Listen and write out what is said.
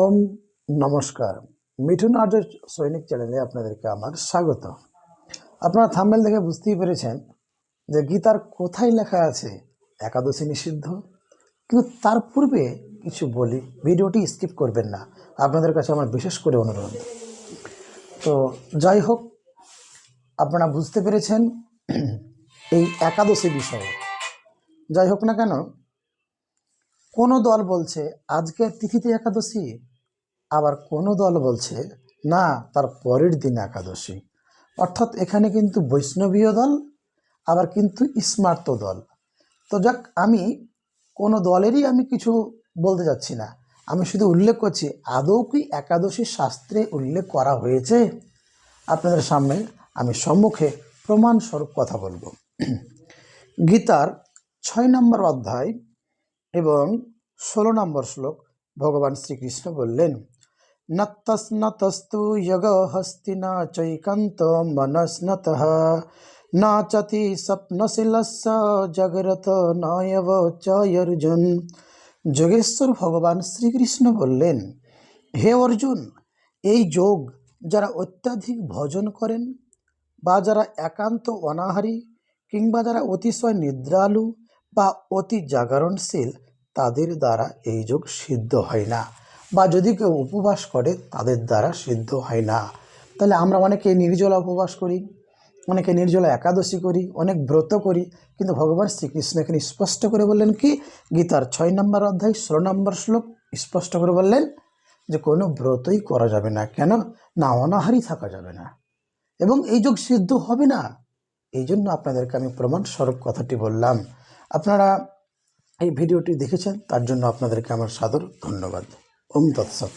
ওম নমস্কার। মিঠুন আর্য সৈনিক চ্যানেলে আপনাদেরকে আমার স্বাগত। আপনারা থাম্বনেল দেখে বুঝতেই পেরেছেন যে গীতার কোথায় লেখা আছে একাদশী নিষিদ্ধ। কিন্তু তার পূর্বে কিছু বলি, ভিডিওটি স্কিপ করবেন না, আপনাদের কাছে আমার বিশেষ করে অনুরোধ। তো যাই হোক, আপনারা বুঝতে পেরেছেন এই একাদশী বিষয়ে। যাই হোক না কেন, কোনো দল বলছে আজকের তিথিতে একাদশী, আবার কোনো দল বলছে না তার পরের দিন একাদশী। অর্থাৎ এখানে কিন্তু বৈষ্ণবীয় দল, আবার কিন্তু স্মার্ত দল। তো যাক, আমি কোনো দলেরই আমি কিছু বলতে যাচ্ছি না, আমি শুধু উল্লেখ করছি আদৌ কি একাদশী শাস্ত্রে উল্লেখ করা হয়েছে। আপনাদের সামনে আমি সম্মুখে প্রমাণস্বরূপ কথা বলবো। গীতার 6 নম্বর অধ্যায় এবং 16 নম্বর শ্লোক ভগবান শ্রীকৃষ্ণ বললেন, নতস্তু যগ হস্তি না চৈকান্ত মনস্নতঃ না চতি স্বপ্নশীলস্য জগরত নয়ব চ অর্জুন। যোগেশ্বর ভগবান শ্রীকৃষ্ণ বললেন, হে অর্জুন, এই যোগ যারা অত্যাধিক ভজন করেন, বা যারা একান্ত অনাহারী, কিংবা যারা অতিশয় নিদ্রালু বা অতি জাগরণশীল, তাদের দ্বারা এই যোগ সিদ্ধ হয় না, বা যদি কেউ উপবাস করে তাদের দ্বারা সিদ্ধ হয় না। তাহলে আমরা অনেকে নির্জলা উপবাস করি, অনেকে নির্জলা একাদশী করি, অনেক ব্রত করি, কিন্তু ভগবান শ্রীকৃষ্ণ এখানে স্পষ্ট করে বললেন কি, গীতার 6 নম্বর অধ্যায় 16 নম্বর শ্লোক স্পষ্ট করে বললেন যে কোনো ব্রতই করা যাবে না। কেন না? অনাহারী থাকা যাবে না এবং এই যোগ সিদ্ধ হবে না। এই জন্য আপনাদেরকে আমি প্রমাণস্বরূপ কথাটি বললাম। আপনারা এই ভিডিওটি দেখেছেন, তার জন্য আপনাদেরকে আমার সাদর ধন্যবাদ। ওম তৎসৎ।